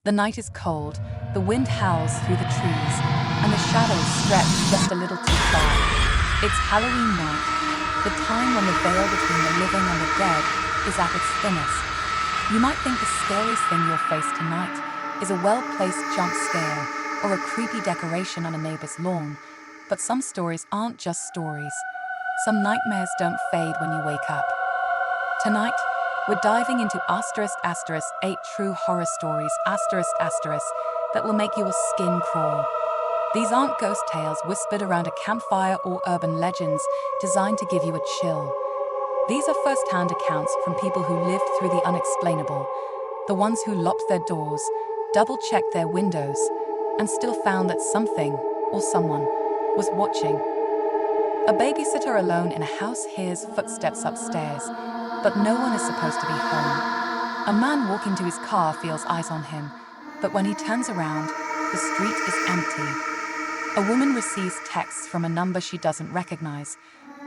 The night is cold, the wind howls through the trees, and the shadows stretch just a little too far. It's Halloween night, the time when the veil between the living and the dead is at its thinnest. You might think the scariest thing you'll face tonight is a well-placed jump scare or a creepy decoration on a neighbor's lawn, but some stories aren't just stories. Some nightmares don't fade when you wake up. Tonight, we're diving into **8 true horror stories that will make your skin crawl. These aren't ghost tales whispered around a campfire or urban legends designed to give you a chill. These are first-hand accounts from people who lived through the unexplainable, the ones who locked their doors, double-checked their windows, and still found that something or someone was watching. A babysitter alone in a house hears footsteps upstairs, but no one is supposed to be home. A man walking to his car feels eyes on him, but when he turns around, the street is empty. A woman receives texts from a number she doesn't recognize,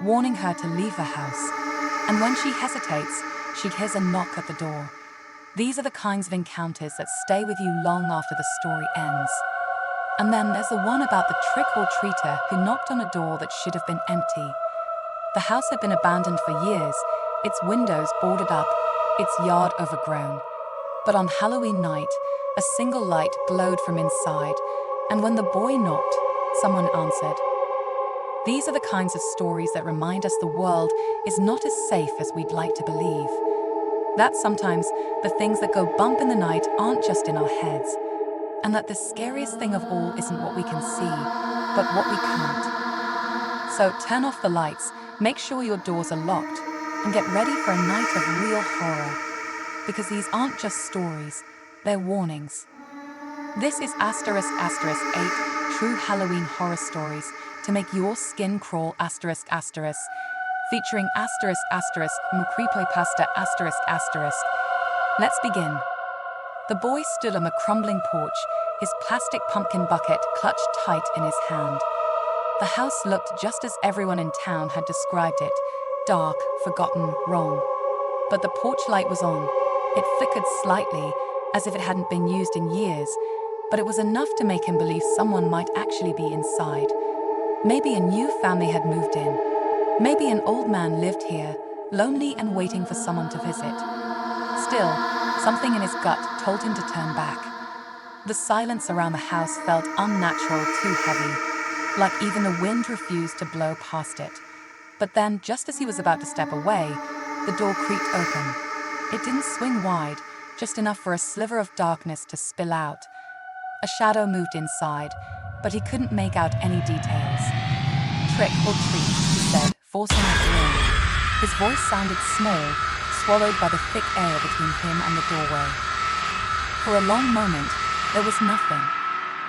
warning her to leave the house. And when she hesitates, she hears a knock at the door. These are the kinds of encounters that stay with you long after the story ends. And then there's the one about the trick-or-treater who knocked on a door that should have been empty. The house had been abandoned for years, its windows boarded up, its yard overgrown. But on Halloween night, a single light glowed from inside, and when the boy knocked, someone answered. These are the kinds of stories that remind us the world is not as safe as we'd like to believe. That sometimes the things that go bump in the night aren't just in our heads, and that the scariest thing of all isn't what we can see, but what we can't. So turn off the lights, make sure your doors are locked, and get ready for a night of real horror. Because these aren't just stories, they're warnings. This is *8 true Halloween horror stories to make your skin crawl **, featuring *MrCreepyPasta**. Let's begin. The boy stood on the crumbling porch, his plastic pumpkin bucket clutched tight in his hand. The house looked just as everyone in town had described it, dark, forgotten, wrong. But the porch light was on. It flickered slightly, as if it hadn't been used in years, but it was enough to make him believe someone might actually be inside. Maybe a new family had moved in. Maybe an old man lived here, lonely and waiting for someone to visit. Still, something in his gut told him to turn back. The silence around the house felt unnatural, too heavy, like even the wind refused to blow past it. But then, just as he was about to step away, the door creaked open. It didn't swing wide, just enough for a sliver of darkness to spill out. A shadow moved inside, but he couldn't make out any details. "Trick or treat," he said, forcing a grin. His voice sounded small, swallowed by the thick air between him and the doorway. For a long moment, there was nothing.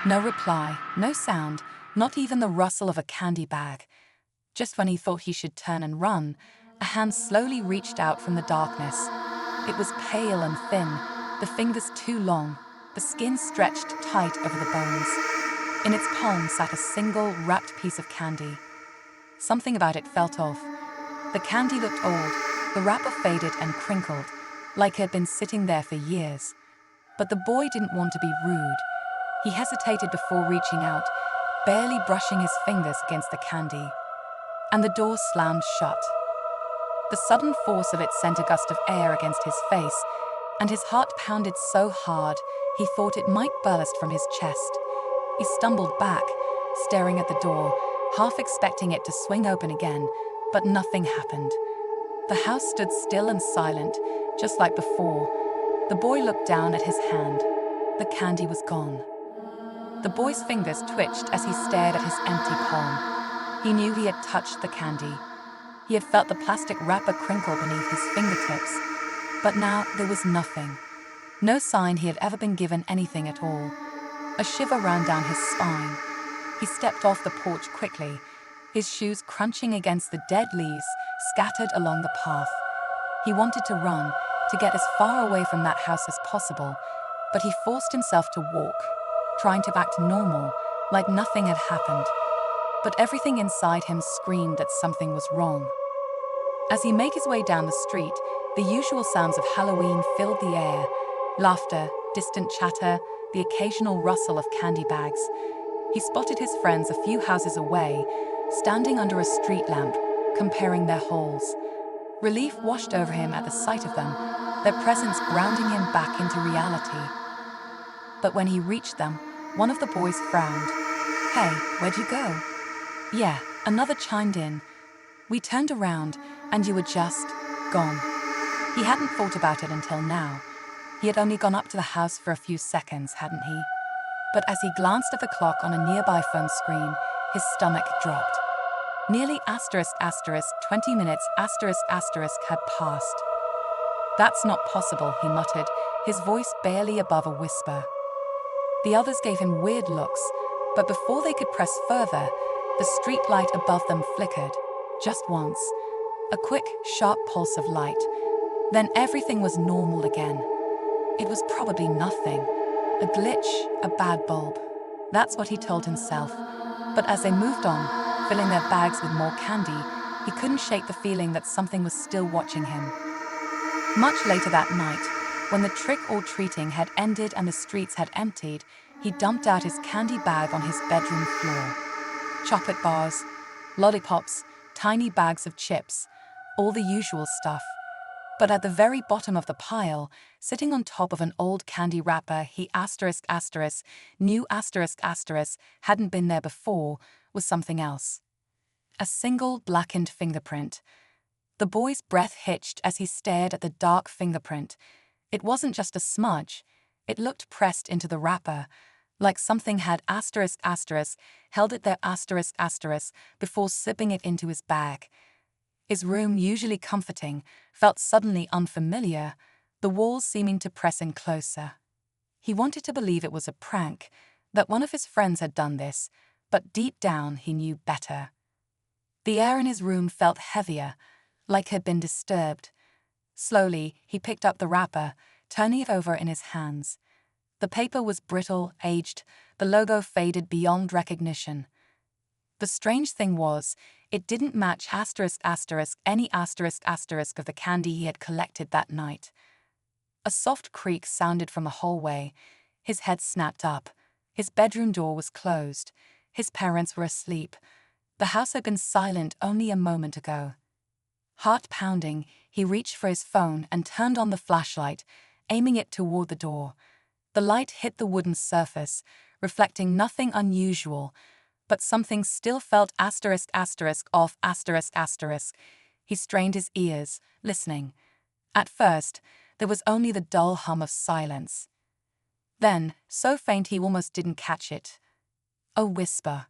No reply, no sound, not even the rustle of a candy bag. Just when he thought he should turn and run, a hand slowly reached out from the darkness. It was pale and thin, the fingers too long, the skin stretched tight over the bones. In its palm sat a single, wrapped piece of candy. Something about it felt off. The candy looked old, the wrapper faded and crinkled, like it had been sitting there for years. But the boy didn't want to be rude. He hesitated before reaching out, barely brushing his fingers against the candy. And the door slammed shut. The sudden force of it sent a gust of air against his face, and his heart pounded so hard he thought it might burst from his chest. He stumbled back, staring at the door, half expecting it to swing open again, but nothing happened. The house stood still and silent, just like before. The boy looked down at his hand. The candy was gone. The boy's fingers twitched as he stared at his empty palm. He knew he had touched the candy. He had felt the plastic wrapper crinkle beneath his fingertips. But now there was nothing. No sign he had ever been given anything at all. A shiver ran down his spine. He stepped off the porch quickly, his shoes crunching against the dead leaves scattered along the path. He wanted to run, to get as far away from that house as possible, but he forced himself to walk, trying to act normal, like nothing had happened. But everything inside him screamed that something was wrong. As he made his way down the street, the usual sounds of Halloween filled the air. Laughter, distant chatter, the occasional rustle of candy bags. He spotted his friends a few houses away, standing under a street lamp, comparing their hauls. Relief washed over him at the sight of them, their presence grounding him back into reality. But when he reached them, one of the boys frowned. "Hey, where'd you go?" "Yeah," another chimed in. "We turned around, and you were just gone." He hadn't thought about it until now. He had only gone up to the house for a few seconds, hadn't he? But as he glanced at the clock on a nearby phone screen, his stomach dropped. Nearly ***, 20 minutes *** had passed. "That's not possible," he muttered, his voice barely above a whisper. The others gave him weird looks, but before they could press further, the street light above them flickered, just once. A quick, sharp pulse of light. Then everything was normal again. It was probably nothing. A glitch, a bad bulb. That's what he told himself. But as they moved on, filling their bags with more candy, he couldn't shake the feeling that something was still watching him. Much later that night, when the trick-or-treating had ended and the streets had emptied, he dumped out his candy bag on his bedroom floor. Chocolate bars, lollipops, tiny bags of chips, all the usual stuff. But at the very bottom of the pile, sitting on top of an old candy wrapper he knew hadn't been there before, was something else. A single blackened fingerprint. The boy's breath hitched as he stared at the dark fingerprint. It wasn't just a smudge. It looked pressed into the wrapper, like something had held it there before slipping it into his bag. His room, usually comforting, felt suddenly unfamiliar, the walls seeming to press in closer. He wanted to believe it was a prank, that one of his friends had done this, but deep down he knew better. The air in his room felt heavier, like it had been disturbed. Slowly, he picked up the wrapper, turning it over in his hands. The paper was brittle, aged, the logo faded beyond recognition. The strange thing was, it didn't match any of the candy he had collected that night. A soft creak sounded from the hallway. His head snapped up. His bedroom door was closed. His parents were asleep. The house had been silent only a moment ago. Heart pounding, he reached for his phone and turned on the flashlight, aiming it toward the door. The light hit the wooden surface, reflecting nothing unusual, but something still felt off. He strained his ears, listening. At first, there was only the dull hum of silence. Then, so faint he almost didn't catch it. A whisper.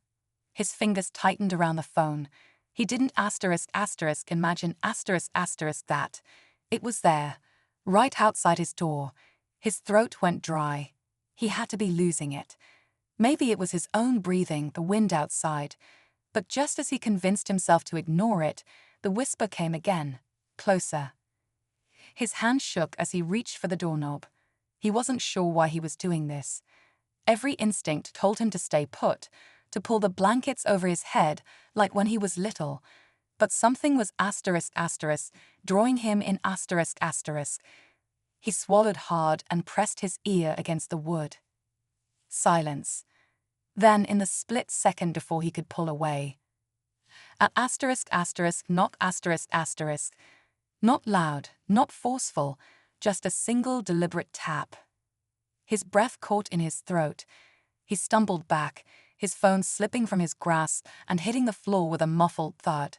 His fingers tightened around the phone. He didn't imagine that. It was there, right outside his door. His throat went dry. He had to be losing it. Maybe it was his own breathing, the wind outside. But just as he convinced himself to ignore it, the whisper came again, closer. His hand shook as he reached for the doorknob. He wasn't sure why he was doing this. Every instinct told him to stay put, to pull the blankets over his head like when he was little. But something was drawing him in ***. He swallowed hard and pressed his ear against the wood. Silence. Then, in the split second before he could pull away, not loud, not forceful, just a single deliberate tap. His breath caught in his throat. He stumbled back, his phone slipping from his grasp and hitting the floor with a muffled thud.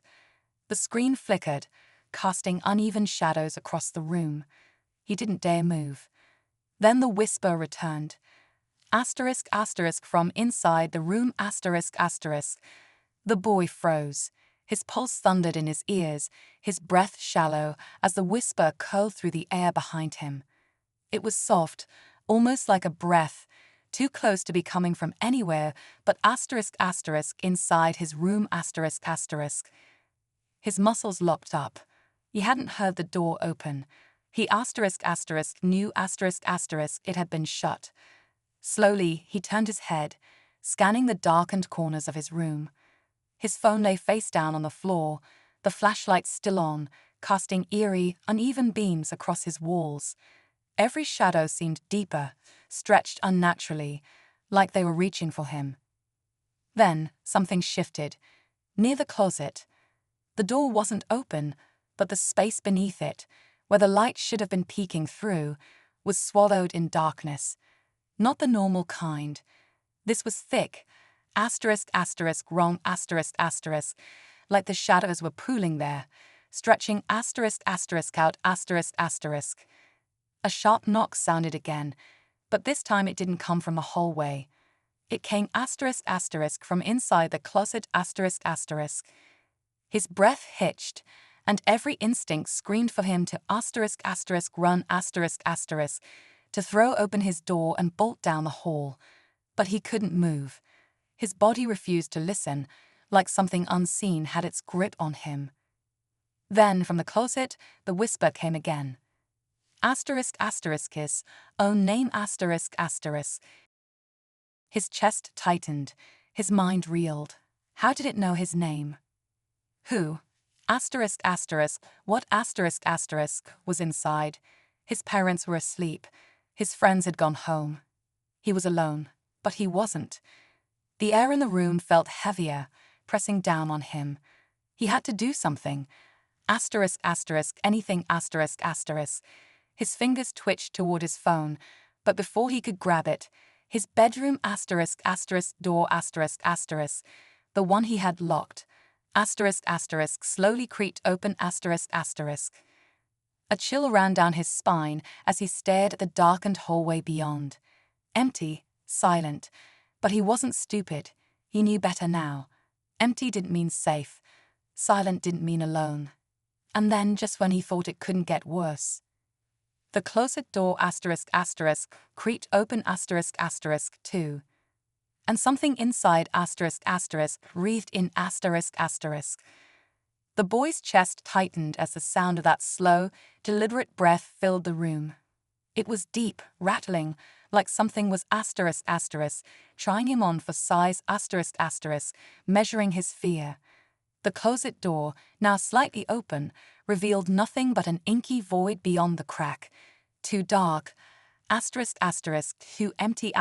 The screen flickered, casting uneven shadows across the room. He didn't dare move. Then the whisper returned. From inside the room. The boy froze. His pulse thundered in his ears, his breath shallow as the whisper curled through the air behind him. It was soft, almost like a breath, too close to be coming from anywhere but inside his room. His muscles locked up. He hadn't heard the door open. He knew it had been shut. Slowly, he turned his head, scanning the darkened corners of his room. His phone lay face down on the floor, the flashlight still on, casting eerie, uneven beams across his walls. Every shadow seemed deeper, stretched unnaturally, like they were reaching for him. Then, something shifted. Near the closet. The door wasn't open, but the space beneath it, where the light should have been peeking through, was swallowed in darkness. Not the normal kind. This was thick, wrong, like the shadows were pooling there, stretching out, A sharp knock sounded again, but this time it didn't come from the hallway. It came from inside the closet. His breath hitched, and every instinct screamed for him to run, to throw open his door and bolt down the hall. But he couldn't move. His body refused to listen, like something unseen had its grip on him. Then, from the closet, the whisper came again. His own name, His chest tightened. His mind reeled. How did it know his name? Who? What was inside? His parents were asleep. His friends had gone home. He was alone, but he wasn't. The air in the room felt heavier, pressing down on him. He had to do something. Anything. His fingers twitched toward his phone, but before he could grab it, his bedroom door the one he had locked, slowly creaked open. A chill ran down his spine as he stared at the darkened hallway beyond. Empty, silent, but he wasn't stupid. He knew better now. Empty didn't mean safe. Silent didn't mean alone. And then, just when he thought it couldn't get worse, the closet door creaked open too. And something inside breathed in . The boy's chest tightened as the sound of that slow, deliberate breath filled the room. It was deep, rattling, like something was trying him on for size measuring his fear. The closet door, now slightly open, revealed nothing but an inky void beyond the crack. Too dark, too empty,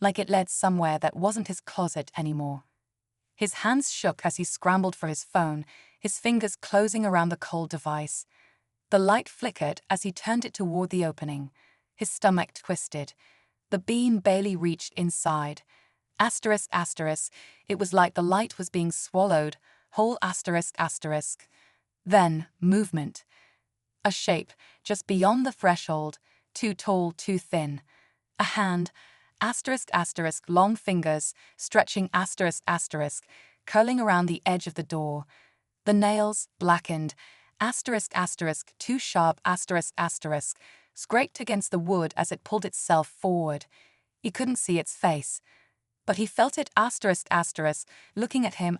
like it led somewhere that wasn't his closet anymore. His hands shook as he scrambled for his phone, his fingers closing around the cold device. The light flickered as he turned it toward the opening. His stomach twisted. The beam barely reached inside. It was like the light was being swallowed, whole. Then, movement. A shape, just beyond the threshold, too tall, too thin. A hand, long fingers, stretching curling around the edge of the door. The nails, blackened, too sharp, scraped against the wood as it pulled itself forward. He couldn't see its face, but he felt it looking at him.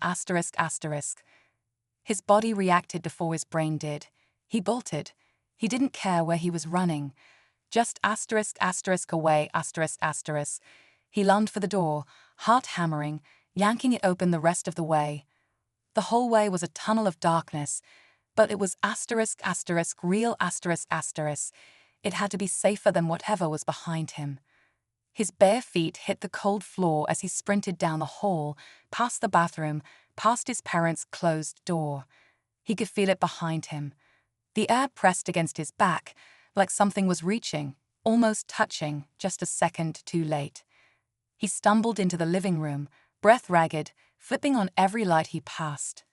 His body reacted before his brain did. He bolted. He didn't care where he was running. Just away. He lunged for the door, heart hammering, yanking it open the rest of the way. The hallway was a tunnel of darkness, but it was real. It had to be safer than whatever was behind him. His bare feet hit the cold floor as he sprinted down the hall, past the bathroom, past his parents' closed door. He could feel it behind him. The air pressed against his back, like something was reaching, almost touching, just a second too late. He stumbled into the living room, breath ragged, flipping on every light he passed.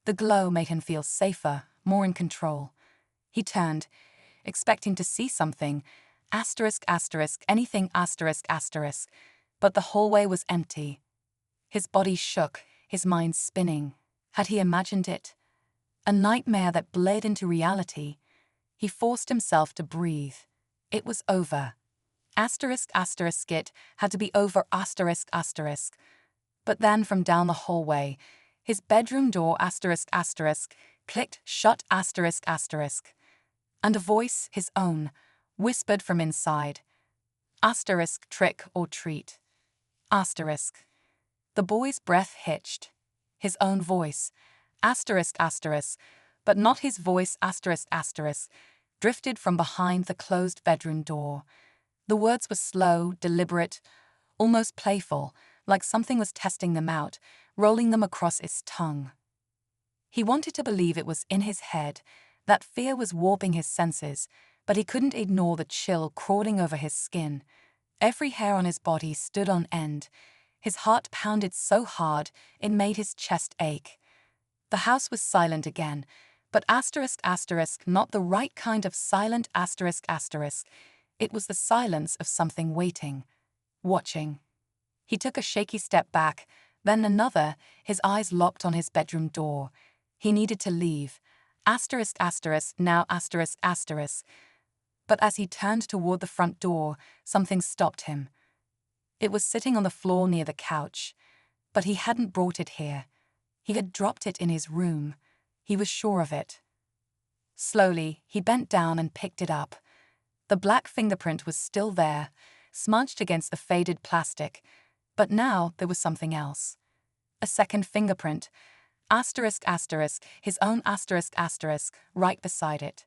The glow made him feel safer, more in control. He turned, expecting to see something, anything, but the hallway was empty. His body shook, his mind spinning. Had he imagined it? A nightmare that bled into reality. He forced himself to breathe. It was over. It had to be over, But then from down the hallway, his bedroom door, clicked shut, And a voice, his own, whispered from inside. Trick or treat. The boy's breath hitched. His own voice, but not his voice, drifted from behind the closed bedroom door. The words were slow, deliberate, almost playful, like something was testing them out, rolling them across its tongue. He wanted to believe it was in his head, that fear was warping his senses, but he couldn't ignore the chill crawling over his skin. Every hair on his body stood on end. His heart pounded so hard it made his chest ache. The house was silent again, but not the right kind of silent ***. It was the silence of something waiting, watching. He took a shaky step back, then another, his eyes locked on his bedroom door. He needed to leave. Now. But as he turned toward the front door, something stopped him. It was sitting on the floor near the couch, but he hadn't brought it here. He had dropped it in his room. He was sure of it. Slowly, he bent down and picked it up. The black fingerprint was still there, smudged against the faded plastic, but now there was something else. A second fingerprint, his own right beside it.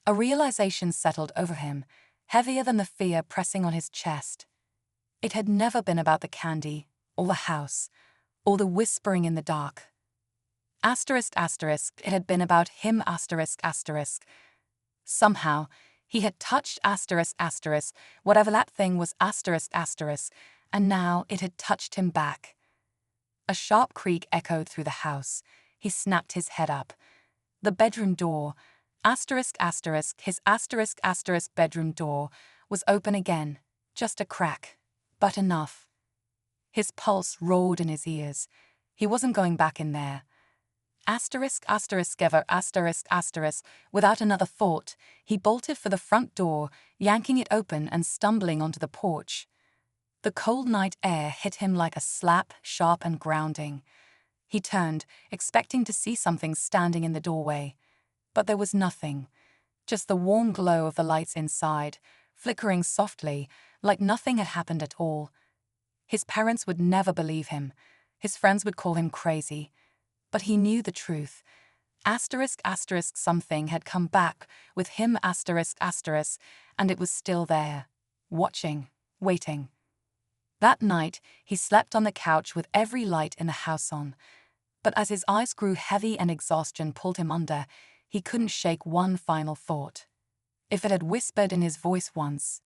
A realization settled over him, heavier than the fear pressing on his chest. It had never been about the candy, or the house, or the whispering in the dark. It had been about him. Somehow, he had touched whatever that thing was, and now it had touched him back. A sharp creak echoed through the house. He snapped his head up. The bedroom door, his bedroom door, was open again, just a crack, but enough. His pulse roared in his ears. He wasn't going back in there. Without another thought, he bolted for the front door, yanking it open and stumbling onto the porch. The cold night air hit him like a slap, sharp and grounding. He turned, expecting to see something standing in the doorway. But there was nothing, just the warm glow of the lights inside, flickering softly, like nothing had happened at all. His parents would never believe him. His friends would call him crazy. But he knew the truth. Something had come back with him, and it was still there, watching, waiting. That night, he slept on the couch with every light in the house on. But as his eyes grew heavy and exhaustion pulled him under, he couldn't shake one final thought. If it had whispered in his voice once,